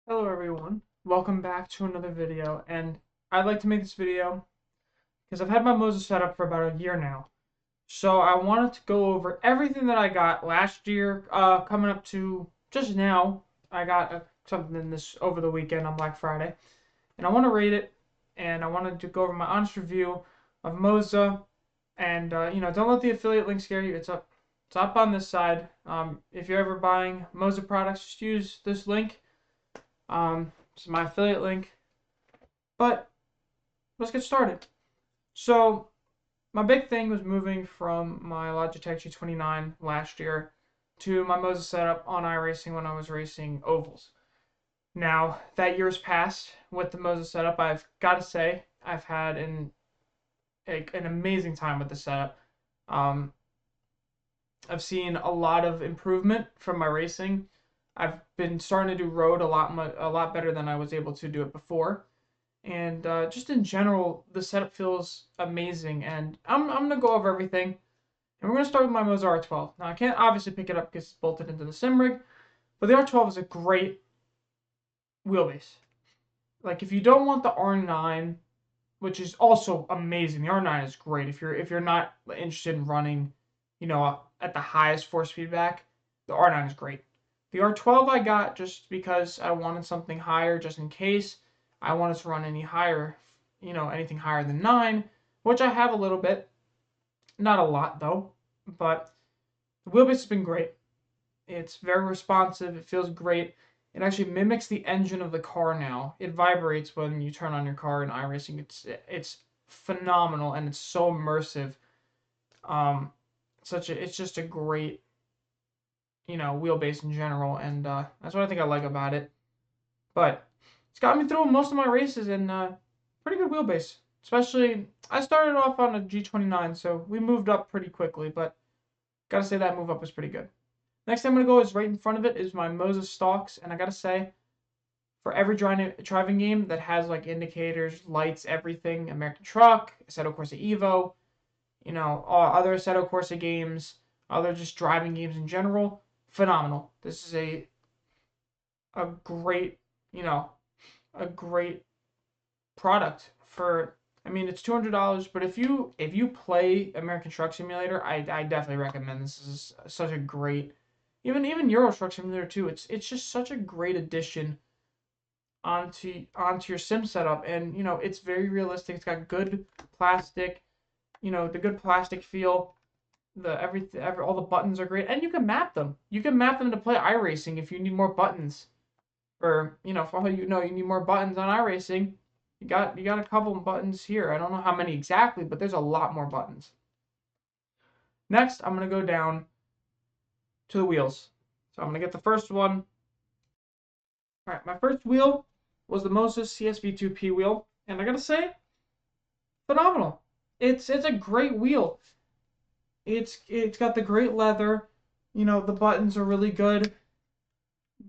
Hello everyone, welcome back to another video, and I'd like to make this video because I've had my MOZA set up for about a year now. So I wanted to go over everything that I got last year, coming up to just now. I got something in this over the weekend on Black Friday, and I want to rate it, and I wanted to go over my honest review of MOZA, and don't let the affiliate link scare you. It's up on this side. If you're ever buying MOZA products, just use this link. This is my affiliate link. But let's get started. So my big thing was moving from my Logitech G29 last year to my MOZA setup on iRacing when I was racing ovals. Now that year's passed with the MOZA setup. I've got to say I've had an amazing time with the setup. Um, I've seen a lot of improvement from my racing. I've been starting to do road a lot better than I was able to do it before. And just in general, the setup feels amazing. And I'm gonna go over everything. And we're gonna start with my MOZA R12. Now I can't obviously pick it up because it's bolted into the sim rig, but the R12 is a great wheelbase. Like if you don't want the R9, which is also amazing, the R9 is great. If you're not interested in running, at the highest force feedback, the R9 is great. The R12 I got just because I wanted something higher, just in case I wanted to run any higher, anything higher than 9, which I have a little bit. Not a lot, though. But the wheelbase has been great. It's very responsive. It feels great. It actually mimics the engine of the car now. It vibrates when you turn on your car in iRacing. It's phenomenal, and it's so immersive. It's just a great, wheelbase in general, and that's what I think I like about it. But it's got me through most of my races, and pretty good wheelbase. Especially, I started off on a G29, so we moved up pretty quickly, but gotta say that move up was pretty good. Next thing I'm gonna go is right in front of it is my MOZA stocks, and I gotta say, for every driving game that has like indicators, lights, everything, American Truck, Assetto Corsa Evo, all other Assetto Corsa games, other just driving games in general, phenomenal. This is a great, you know, a great product for. I mean, it's $200, but if you play American Truck Simulator, I definitely recommend this. Is such a great, even Euro Truck Simulator too. It's just such a great addition onto your sim setup, and it's very realistic. It's got good plastic, the good plastic feel. All the buttons are great, and you can map them. You can map them to play iRacing if you need more buttons. Or for all you need more buttons on iRacing. You got a couple of buttons here. I don't know how many exactly, but there's a lot more buttons. Next, I'm gonna go down to the wheels. So I'm gonna get the first one. All right, my first wheel was the MOZA CSV2P wheel, and I gotta say, phenomenal. It's a great wheel. It's got the great leather. The buttons are really good.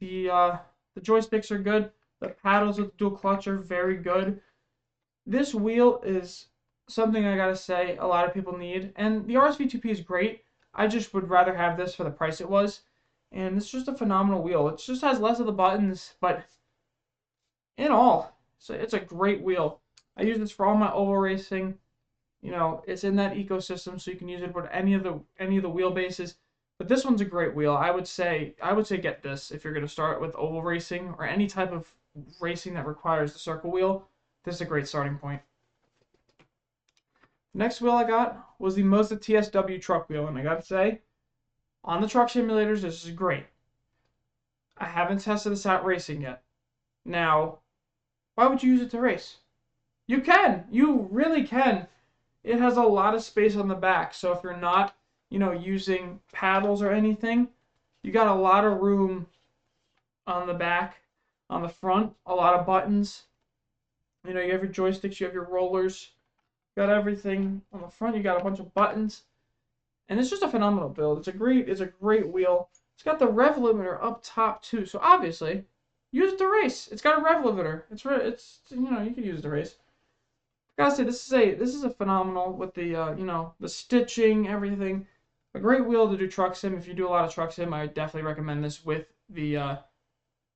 The joysticks are good. The paddles with dual clutch are very good. This wheel is something I gotta say a lot of people need, and the RSV2P is great. I just would rather have this for the price it was, and it's just a phenomenal wheel. It just has less of the buttons, but in all, it's a great wheel. I use this for all my oval racing. It's in that ecosystem, so you can use it with any of the wheelbases. But this one's a great wheel. I would say get this if you're gonna start with oval racing or any type of racing that requires the circle wheel. This is a great starting point. Next wheel I got was the MOZA TSW truck wheel, and I gotta say, on the truck simulators, this is great. I haven't tested this out racing yet. Now, why would you use it to race? You can. You really can. It has a lot of space on the back, so if you're not, using paddles or anything, you got a lot of room on the back, on the front, a lot of buttons. You have your joysticks, you have your rollers, you got everything on the front. You got a bunch of buttons, and it's just a phenomenal build. It's a great wheel. It's got the rev limiter up top too, so obviously, use it to race. It's got a rev limiter. You can use it to race. Gotta say, this is a phenomenal with the stitching, everything. A great wheel to do truck sim. If you do a lot of truck sim, I definitely recommend this with the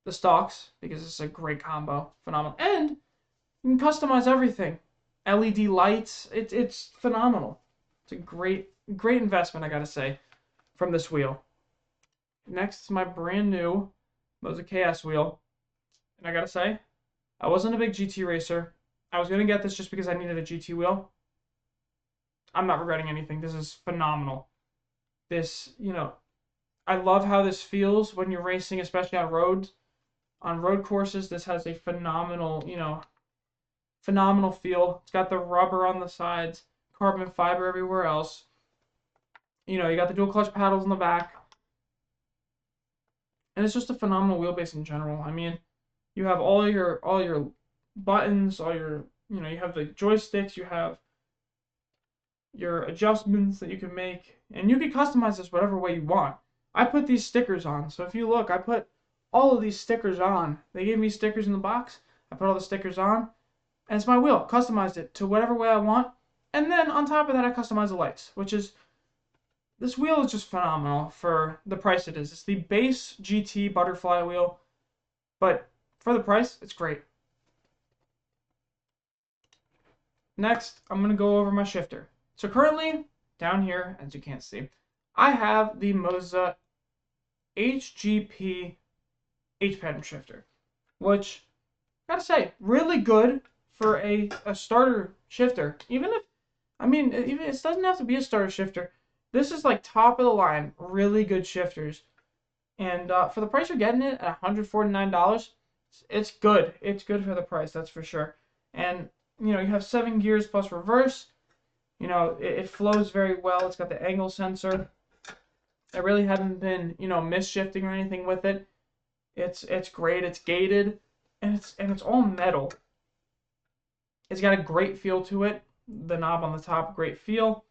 the stalks because it's a great combo, phenomenal, and you can customize everything. LED lights, it's phenomenal. It's a great investment, I gotta say, from this wheel. Next is my brand new MOZA KS wheel, and I gotta say, I wasn't a big GT racer. I was gonna get this just because I needed a GT wheel. I'm not regretting anything. This is phenomenal. This, I love how this feels when you're racing, especially on roads. On road courses, this has a phenomenal feel. It's got the rubber on the sides, carbon fiber everywhere else. You got the dual clutch paddles in the back. And it's just a phenomenal wheelbase in general. I mean, you have all your buttons, you have the joysticks, you have your adjustments that you can make, and you can customize this whatever way you want. I put these stickers on, so if you look, I put all of these stickers on. They gave me stickers in the box. I put all the stickers on, and it's my wheel. Customized it to whatever way I want, and then on top of that, I customized the lights, this wheel is just phenomenal for the price it is. It's the base GT butterfly wheel, but for the price, it's great. Next, I'm going to go over my shifter. So currently, down here, as you can't see, I have the MOZA HGP H-pattern shifter, which, gotta say, really good for a starter shifter. Even it doesn't have to be a starter shifter. This is like top of the line, really good shifters. And for the price you're getting it at $149, it's good. It's good for the price, that's for sure. And, you have 7 gears plus reverse. It flows very well. It's got the angle sensor. I really haven't been, misshifting or anything with it. It's great. It's gated, and it's all metal. It's got a great feel to it. The knob on the top, great feel.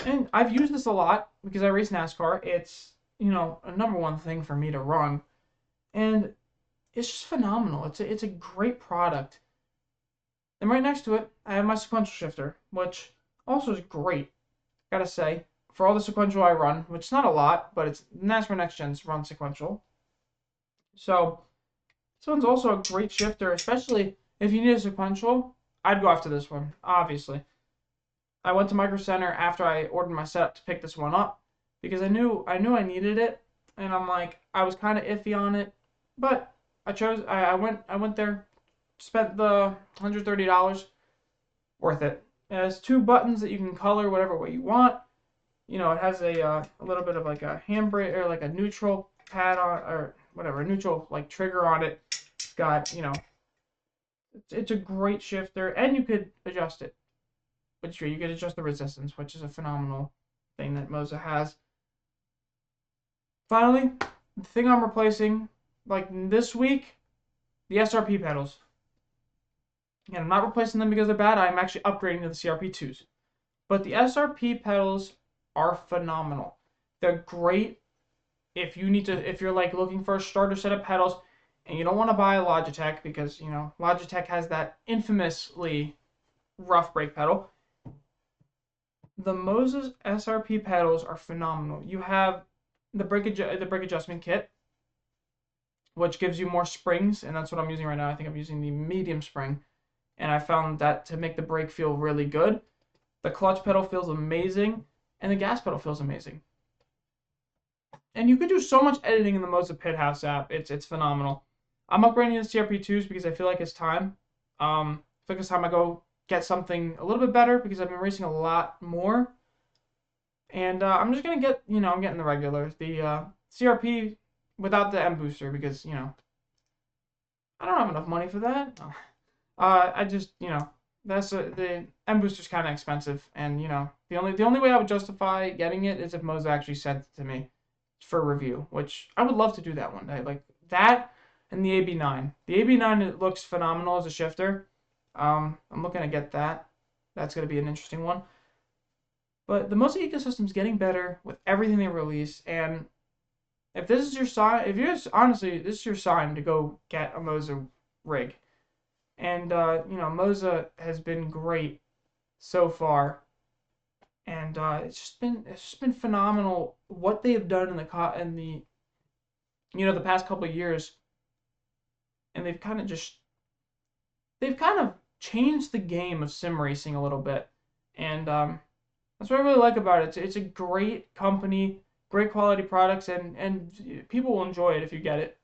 And I've used this a lot because I race NASCAR. It's, a #1 thing for me to run. And it's just phenomenal. It's a great product. And right next to it, I have my sequential shifter, which also is great. Gotta say, for all the sequential I run, which is not a lot, but it's NASCAR Next Gen's run sequential. So this one's also a great shifter, especially if you need a sequential. I'd go after this one, obviously. I went to Micro Center after I ordered my setup to pick this one up because I knew I needed it, and I was kind of iffy on it, but I went there, spent the $130, worth it. It has 2 buttons that you can color whatever way you want. It has a little bit of like a handbrake or like a neutral pad on, or whatever, a neutral like trigger on it. It's got, it's a great shifter, and you could adjust it. But sure, you could adjust the resistance, which is a phenomenal thing that MOZA has. Finally, the thing I'm replacing, like this week, the SRP pedals. And I'm not replacing them because they're bad. I'm actually upgrading to the CRP2s. But the SRP pedals are phenomenal. They're great if you're like looking for a starter set of pedals and you don't want to buy a Logitech because, Logitech has that infamously rough brake pedal. The MOZA SRP pedals are phenomenal. You have the brake adjustment kit, which gives you more springs, and that's what I'm using right now. I think I'm using the medium spring, and I found that to make the brake feel really good. The clutch pedal feels amazing, and the gas pedal feels amazing. And you could do so much editing in the MOZA Pit House app. It's phenomenal. I'm upgrading to CRP2s because I feel like it's time. I feel like it's time I go get something a little bit better because I've been racing a lot more. And I'm just going to get, I'm getting the regular. The CRP without the M booster because, I don't have enough money for that. I just, the M booster's kind of expensive. And, the only way I would justify getting it is if MOZA actually sent it to me for review, which I would love to do that one day. Like that and the AB9. The AB9, it looks phenomenal as a shifter. I'm looking to get that. That's going to be an interesting one. But the MOZA ecosystem is getting better with everything they release, and if this is your sign, honestly, this is your sign to go get a MOZA rig. And MOZA has been great so far, and it's just been phenomenal what they have done in the the past couple of years and they've kind of changed the game of sim racing a little bit, and that's what I really like about it. It's a great company, great quality products, and people will enjoy it if you get it.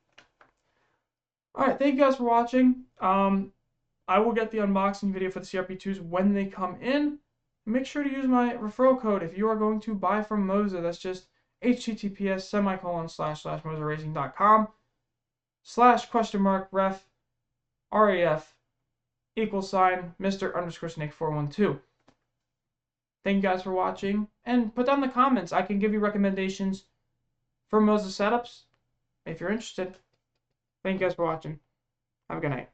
All right, thank you guys for watching. I will get the unboxing video for the CRP2s when they come in. Make sure to use my referral code if you are going to buy from MOZA. That's just https://mozaracing.com/ref Mr_Snake412. Thank you guys for watching, and put down in the comments. I can give you recommendations for MOZA setups if you're interested. Thank you guys for watching. Have a good night.